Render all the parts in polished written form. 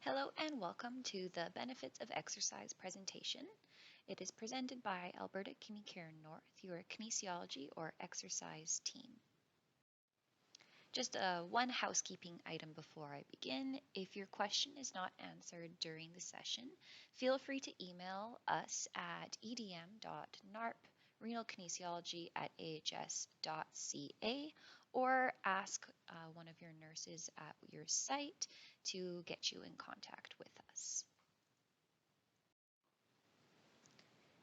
Hello and welcome to the Benefits of Exercise presentation. It is presented by Alberta Kinecare North, your kinesiology or exercise team. Just one housekeeping item before I begin. If your question is not answered during the session, feel free to email us at edm.narprenalkinesiology@ahs.ca or ask one of your nurses at your site to get you in contact with us.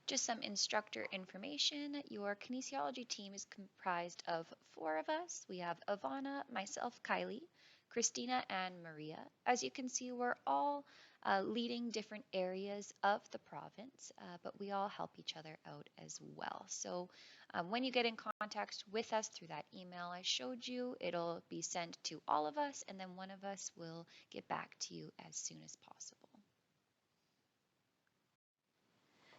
Just some instructor information. Your kinesiology team is comprised of 4 of us. We have Ivana, myself, Kylie, Christina, and Maria. As you can see, we're all leading different areas of the province, but we all help each other out as well. So when you get in contact with us through that email I showed you, it'll be sent to all of us, and then one of us will get back to you as soon as possible.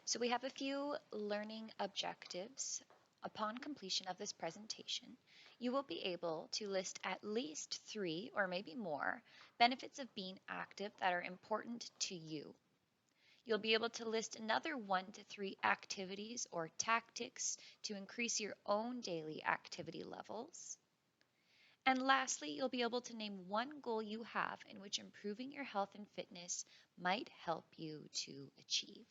So we have a few learning objectives. Upon completion of this presentation, you will be able to list at least 3 or maybe more benefits of being active that are important to you. You'll be able to list another 1 to 3 activities or tactics to increase your own daily activity levels. And lastly, you'll be able to name one goal you have in which improving your health and fitness might help you to achieve.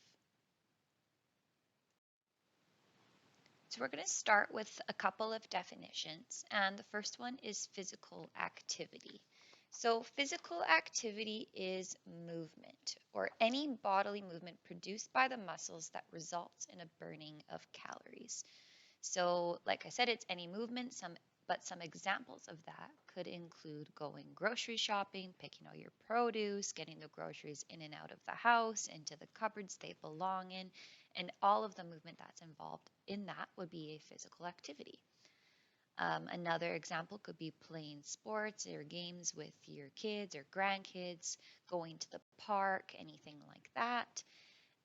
So we're going to start with a couple of definitions, and the first one is physical activity. So physical activity is movement, or any bodily movement produced by the muscles that results in a burning of calories. So like I said, it's any movement, but some examples of that could include going grocery shopping, picking out your produce, getting the groceries in and out of the house, into the cupboards they belong in, and all of the movement that's involved in that would be a physical activity. Another example could be playing sports or games with your kids or grandkids, going to the park, anything like that.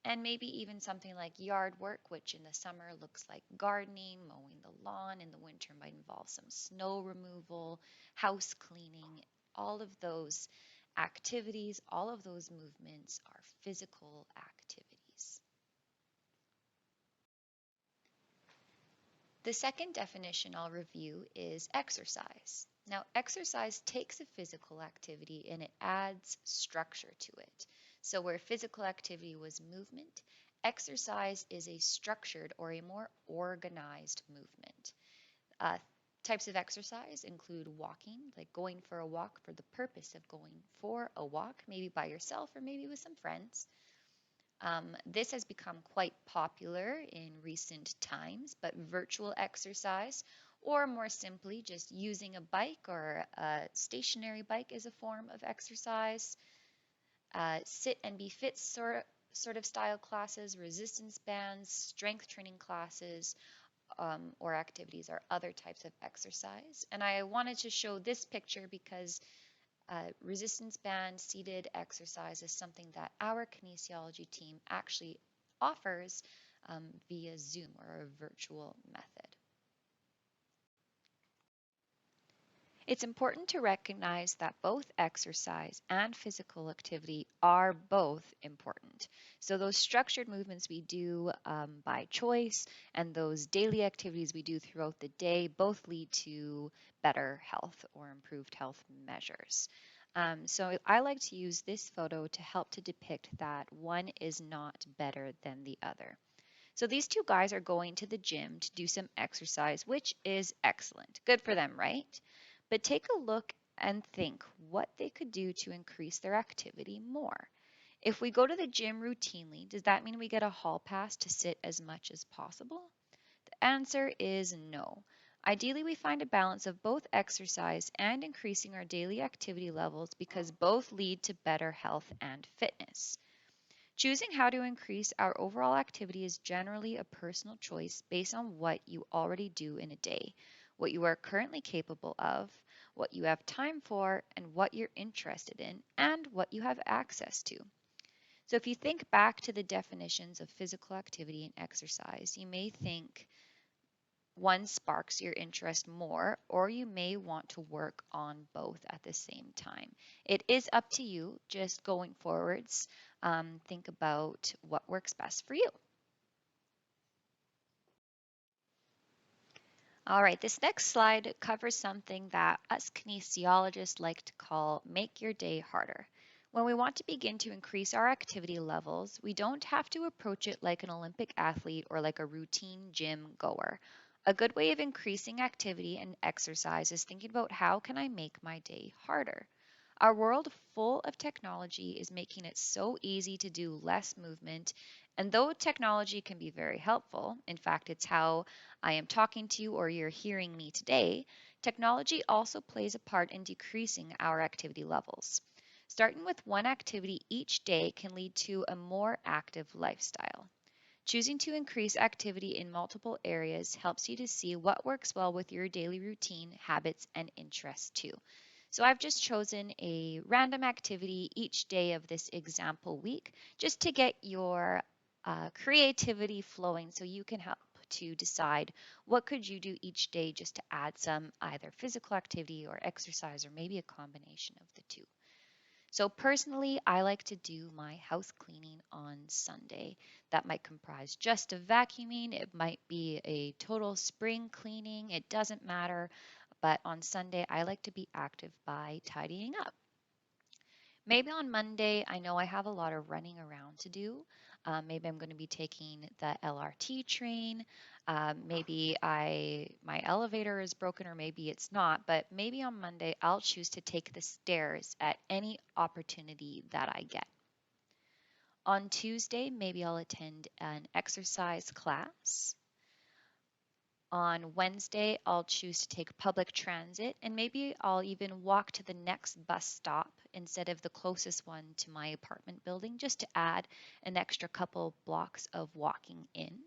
And maybe even something like yard work, which in the summer looks like gardening, mowing the lawn. In the winter might involve some snow removal, house cleaning. All of those activities, all of those movements are physical activities. The second definition I'll review is exercise. Now, exercise takes a physical activity and it adds structure to it. So where physical activity was movement, exercise is a structured or a more organized movement. Types of exercise include walking, like going for a walk for the purpose of going for a walk, maybe by yourself or maybe with some friends. This has become quite popular in recent times, but virtual exercise, or more simply, just using a bike or a stationary bike is a form of exercise. Sit and be fit sort of style classes, resistance bands, strength training classes, or activities are other types of exercise. And I wanted to show this picture because resistance band seated exercise is something that our kinesiology team actually offers via Zoom or a virtual method. It's important to recognize that both exercise and physical activity are both important. So those structured movements we do by choice and those daily activities we do throughout the day both lead to better health or improved health measures. So I like to use this photo to help to depict that one is not better than the other. So these two guys are going to the gym to do some exercise, which is excellent. Good for them, right? But take a look and think what they could do to increase their activity more. If we go to the gym routinely, does that mean we get a hall pass to sit as much as possible? The answer is no. Ideally, we find a balance of both exercise and increasing our daily activity levels because both lead to better health and fitness. Choosing how to increase our overall activity is generally a personal choice based on what you already do in a day, what you are currently capable of, what you have time for, and what you're interested in, and what you have access to. So if you think back to the definitions of physical activity and exercise, you may think one sparks your interest more, or you may want to work on both at the same time. It is up to you, just going forwards. Think about what works best for you. All right, this next slide covers something that us kinesiologists like to call make your day harder. When we want to begin to increase our activity levels, we don't have to approach it like an Olympic athlete or like a routine gym goer. A good way of increasing activity and exercise is thinking about how can I make my day harder? Our world full of technology is making it so easy to do less movement. And though technology can be very helpful, in fact, it's how I am talking to you or you're hearing me today, technology also plays a part in decreasing our activity levels. Starting with one activity each day can lead to a more active lifestyle. Choosing to increase activity in multiple areas helps you to see what works well with your daily routine, habits, and interests too. So I've just chosen a random activity each day of this example week just to get your creativity flowing so you can help to decide what could you do each day just to add some either physical activity or exercise or maybe a combination of the two. So personally, I like to do my house cleaning on Sunday. That might comprise just of vacuuming, it might be a total spring cleaning, it doesn't matter. But on Sunday, I like to be active by tidying up. Maybe on Monday, I know I have a lot of running around to do. Maybe I'm going to be taking the LRT train. Maybe my elevator is broken, or maybe it's not. But maybe on Monday, I'll choose to take the stairs at any opportunity that I get. On Tuesday, maybe I'll attend an exercise class. On Wednesday, I'll choose to take public transit, and maybe I'll even walk to the next bus stop instead of the closest one to my apartment building, just to add an extra couple blocks of walking in.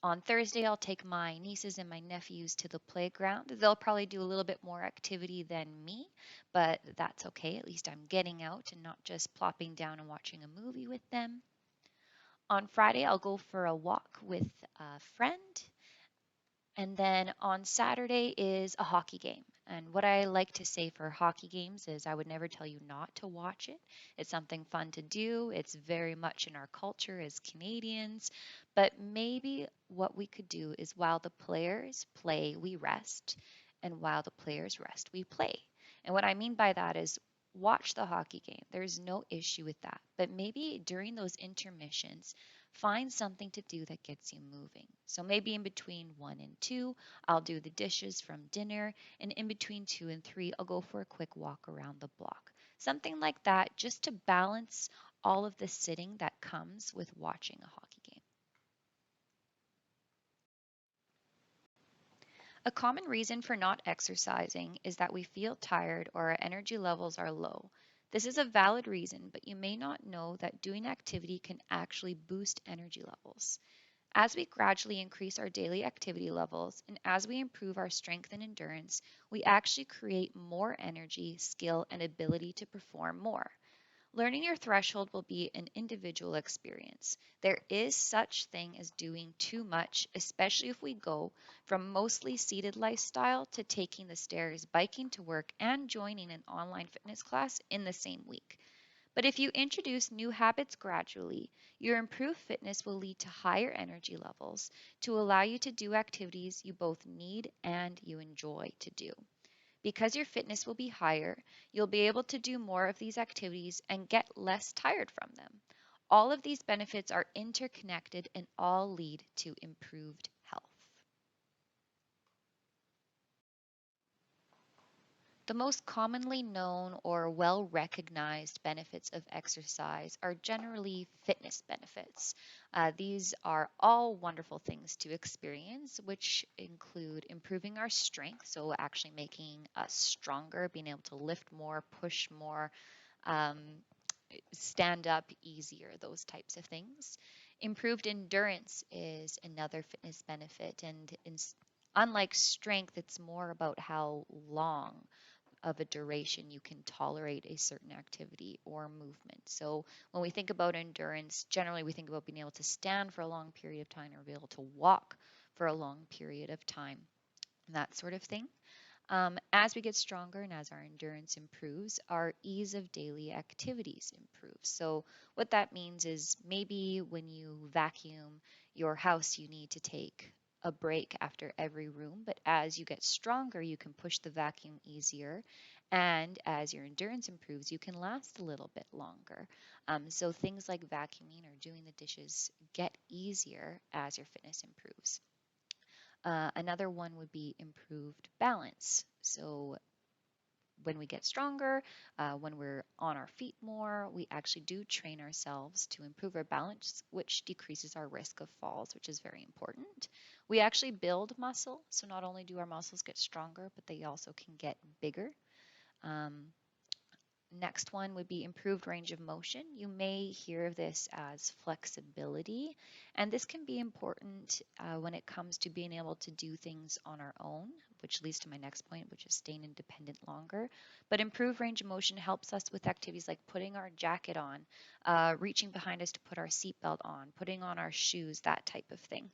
On Thursday, I'll take my nieces and my nephews to the playground. They'll probably do a little bit more activity than me, but that's okay. At least I'm getting out and not just plopping down and watching a movie with them. On Friday, I'll go for a walk with a friend. And then on Saturday is a hockey game. And what I like to say for hockey games is I would never tell you not to watch it. It's something fun to do. It's very much in our culture as Canadians. But maybe what we could do is while the players play, we rest. And while the players rest, we play. And what I mean by that is watch the hockey game. There's no issue with that. But maybe during those intermissions, find something to do that gets you moving. So maybe in between 1 and 2, I'll do the dishes from dinner, and in between 2 and 3, I'll go for a quick walk around the block. Something like that just to balance all of the sitting that comes with watching a hockey game. A common reason for not exercising is that we feel tired or our energy levels are low. This is a valid reason, but you may not know that doing activity can actually boost energy levels. As we gradually increase our daily activity levels and as we improve our strength and endurance, we actually create more energy, skill, and ability to perform more. Learning your threshold will be an individual experience. There is such thing as doing too much, especially if we go from mostly seated lifestyle to taking the stairs, biking to work, and joining an online fitness class in the same week. But if you introduce new habits gradually, your improved fitness will lead to higher energy levels to allow you to do activities you both need and you enjoy to do. Because your fitness will be higher, you'll be able to do more of these activities and get less tired from them. All of these benefits are interconnected and all lead to improved health. The most commonly known or well recognized benefits of exercise are generally fitness benefits. These are all wonderful things to experience, which include improving our strength, so actually making us stronger, being able to lift more, push more, um, stand up easier, those types of things. Improved endurance is another fitness benefit, and unlike strength, it's more about how long of a duration you can tolerate a certain activity or movement. So when we think about endurance, generally we think about being able to stand for a long period of time or be able to walk for a long period of time, that sort of thing. As we get stronger and as our endurance improves, our ease of daily activities improves. So, what that means is maybe when you vacuum your house, you need to take a break after every room, but as you get stronger, you can push the vacuum easier. And as your endurance improves, you can last a little bit longer. So, things like vacuuming or doing the dishes get easier as your fitness improves. Another one would be improved balance. So, when we get stronger, when we're on our feet more, we actually do train ourselves to improve our balance, which decreases our risk of falls, which is very important. We actually build muscle. So, not only do our muscles get stronger, but they also can get bigger. Um, Next one would be improved range of motion. You may hear of this as flexibility, and this can be important when it comes to being able to do things on our own, which leads to my next point, which is staying independent longer. But improved range of motion helps us with activities like putting our jacket on, reaching behind us to put our seatbelt on, putting on our shoes, that type of thing.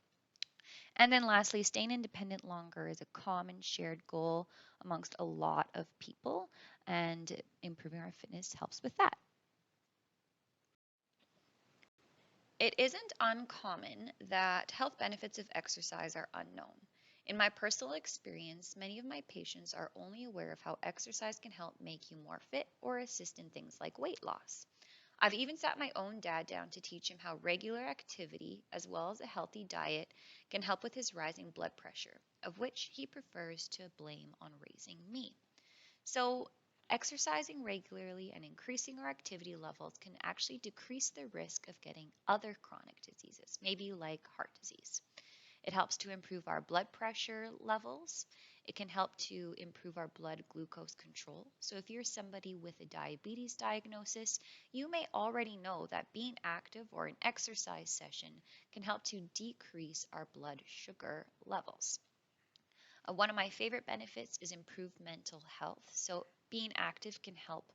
And then lastly, staying independent longer is a common shared goal amongst a lot of people, and improving our fitness helps with that. It isn't uncommon that health benefits of exercise are unknown. In my personal experience, many of my patients are only aware of how exercise can help make you more fit or assist in things like weight loss. I've even sat my own dad down to teach him how regular activity, as well as a healthy diet, can help with his rising blood pressure, of which he prefers to blame on raising me. So, exercising regularly and increasing our activity levels can actually decrease the risk of getting other chronic diseases, maybe like heart disease. It helps to improve our blood pressure levels. It can help to improve our blood glucose control. So, if you're somebody with a diabetes diagnosis, you may already know that being active or an exercise session can help to decrease our blood sugar levels. One of my favorite benefits is improved mental health. So, being active can help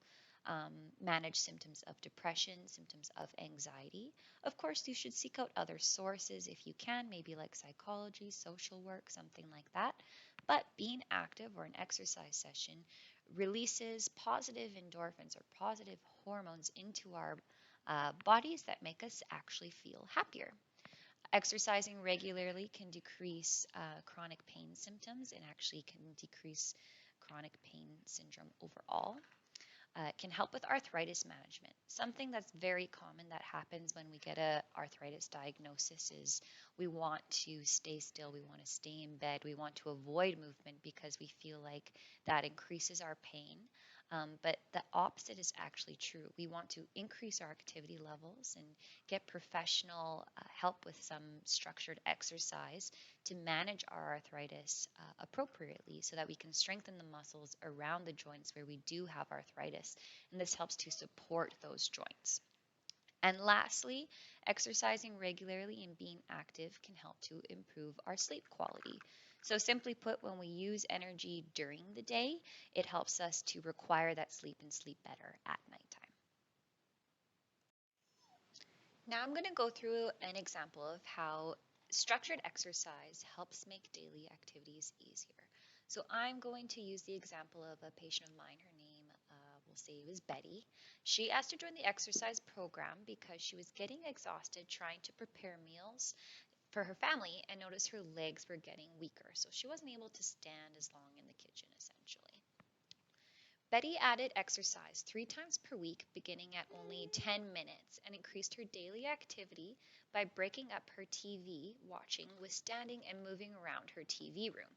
manage symptoms of depression, symptoms of anxiety. Of course, you should seek out other sources if you can, maybe like psychology, social work, something like that. But being active or an exercise session releases positive endorphins or positive hormones into our bodies that make us actually feel happier. Exercising regularly can decrease chronic pain symptoms and actually can decrease chronic pain syndrome overall. It can help with arthritis management. Something that's very common that happens when we get a arthritis diagnosis is we want to stay still, we want to stay in bed, we want to avoid movement because we feel like that increases our pain. But the opposite is actually true. We want to increase our activity levels and get professional help with some structured exercise to manage our arthritis appropriately so that we can strengthen the muscles around the joints where we do have arthritis. And this helps to support those joints. And lastly, exercising regularly and being active can help to improve our sleep quality. So, simply put, when we use energy during the day, it helps us to require that sleep and sleep better at nighttime. Now, I'm going to go through an example of how structured exercise helps make daily activities easier. So, I'm going to use the example of a patient of mine. Her name, we'll say, was Betty. She asked to join the exercise program because she was getting exhausted trying to prepare meals for her family and noticed her legs were getting weaker. So, she wasn't able to stand as long in the kitchen, essentially. Betty added exercise 3 times per week, beginning at only 10 minutes, and increased her daily activity by breaking up her TV watching with standing and moving around her TV room.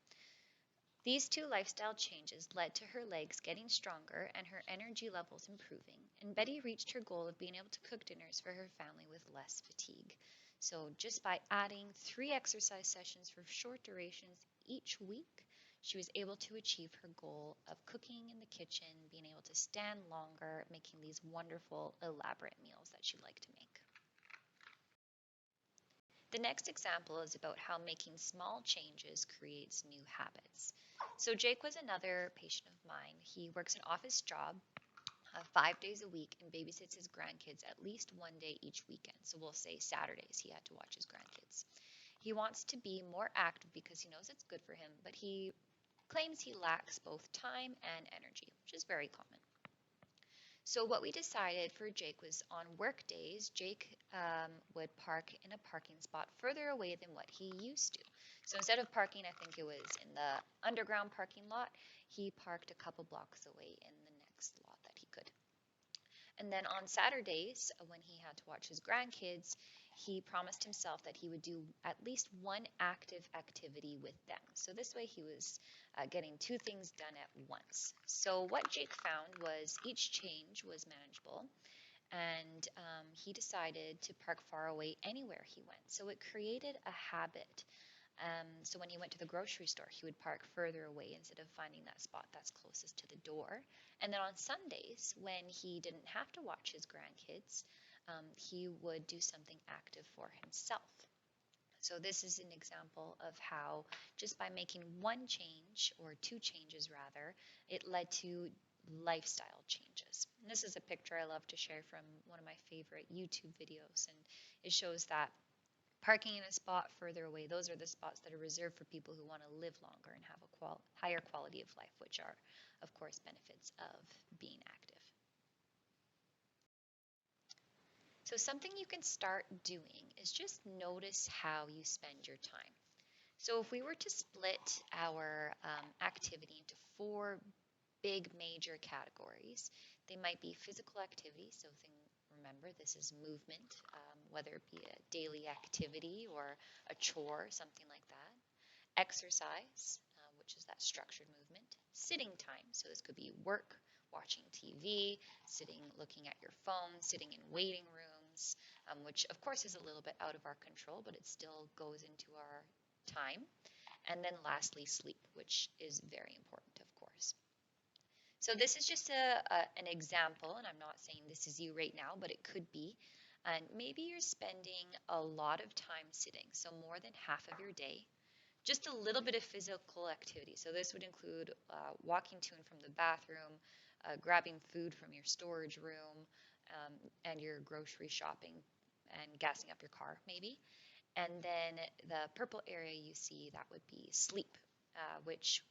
These two lifestyle changes led to her legs getting stronger and her energy levels improving, and Betty reached her goal of being able to cook dinners for her family with less fatigue. So, just by adding 3 exercise sessions for short durations each week, she was able to achieve her goal of cooking in the kitchen, being able to stand longer, making these wonderful, elaborate meals that she liked to make. The next example is about how making small changes creates new habits. So Jake was another patient of mine. He works an office job 5 days a week and babysits his grandkids at least one day each weekend. So we'll say Saturdays he had to watch his grandkids. He wants to be more active because he knows it's good for him, but he claims he lacks both time and energy, which is very common. So what we decided for Jake was on work days, Jake would park in a parking spot further away than what he used to. So instead of parking, I think it was in the underground parking lot, he parked a couple blocks away in the next lot that he could. And then on Saturdays, when he had to watch his grandkids, he promised himself that he would do at least one active activity with them. So this way he was getting two things done at once. So what Jake found was each change was manageable, and he decided to park far away anywhere he went. So it created a habit. So when he went to the grocery store, he would park further away instead of finding that spot that's closest to the door. And then on Sundays, when he didn't have to watch his grandkids, he would do something active for himself. So this is an example of how just by making one change, or two changes rather, it led to lifestyle changes. And this is a picture I love to share from one of my favorite YouTube videos, and it shows that parking in a spot further away, those are the spots that are reserved for people who want to live longer and have a higher quality of life, which are, of course, benefits of being active. So something you can start doing is just notice how you spend your time. So if we were to split our activity into four big major categories, they might be physical activity. So remember, this is movement, whether it be a daily activity or a chore, something like that. Exercise, which is that structured movement. Sitting time, so this could be work, watching TV, sitting looking at your phone, sitting in waiting rooms, which of course is a little bit out of our control, but it still goes into our time. And then lastly, sleep, which is very important, of course. So this is just an example, and I'm not saying this is you right now, but it could be. And maybe you're spending a lot of time sitting, so more than half of your day. Just a little bit of physical activity. So this would include walking to and from the bathroom, grabbing food from your storage room, and your grocery shopping, and gassing up your car, maybe. And then the purple area you see, that would be sleep, which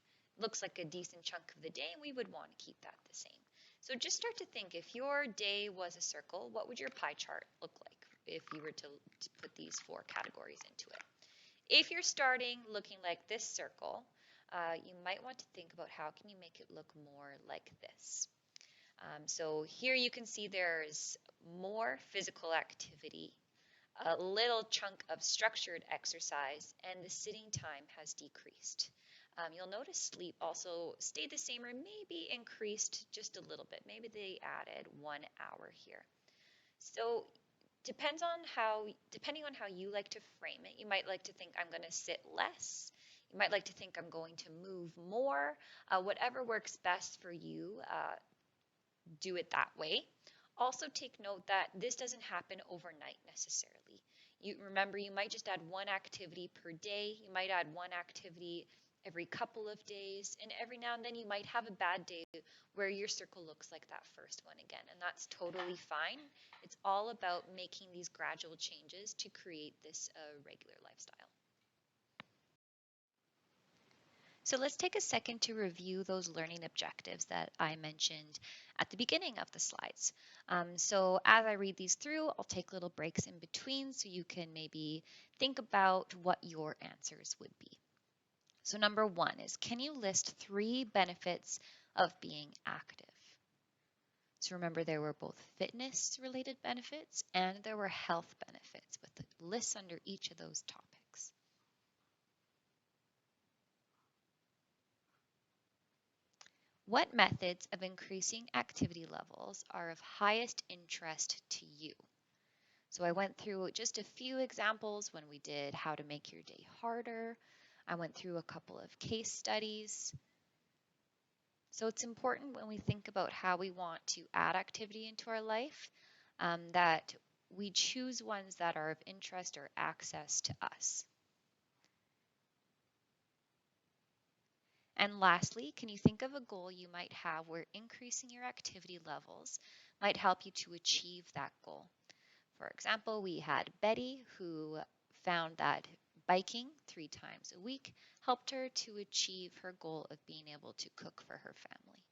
looks like a decent chunk of the day, and we would want to keep that the same. So just start to think, if your day was a circle, what would your pie chart look like if you were to put these four categories into it? If you're starting looking like this circle, you might want to think about how can you make it look more like this. So here you can see there's more physical activity, a little chunk of structured exercise, and the sitting time has decreased. You'll notice sleep also stayed the same or maybe increased just a little bit. Maybe they added 1 hour here. So depending on how you like to frame it, you might like to think I'm going to sit less. You might like to think I'm going to move more. Whatever works best for you, do it that way. Also take note that this doesn't happen overnight necessarily. Remember, you might just add one activity per day. You might add one activity every couple of days, and every now and then you might have a bad day where your circle looks like that first one again, and that's totally fine. It's all about making these gradual changes to create this regular lifestyle. So let's take a second to review those learning objectives that I mentioned at the beginning of the slides. So as I read these through, I'll take little breaks in between so you can maybe think about what your answers would be. So number one is, can you list 3 benefits of being active? So remember, there were both fitness related benefits and there were health benefits with the lists under each of those topics. What methods of increasing activity levels are of highest interest to you? So I went through just a few examples when we did how to make your day harder. I went through a couple of case studies. So it's important when we think about how we want to add activity into our life, that we choose ones that are of interest or access to us. And lastly, can you think of a goal you might have where increasing your activity levels might help you to achieve that goal? For example, we had Betty, who found that biking 3 times a week helped her to achieve her goal of being able to cook for her family.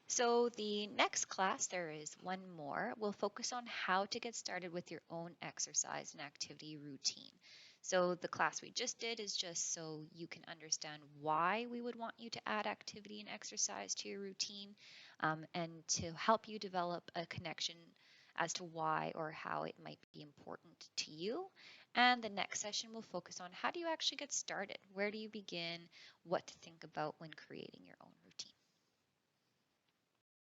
So the next class, there is one more, will focus on how to get started with your own exercise and activity routine. So the class we just did is just so you can understand why we would want you to add activity and exercise to your routine, and to help you develop a connection as to why or how it might be important to you. And the next session will focus on how do you actually get started? Where do you begin? What to think about when creating your own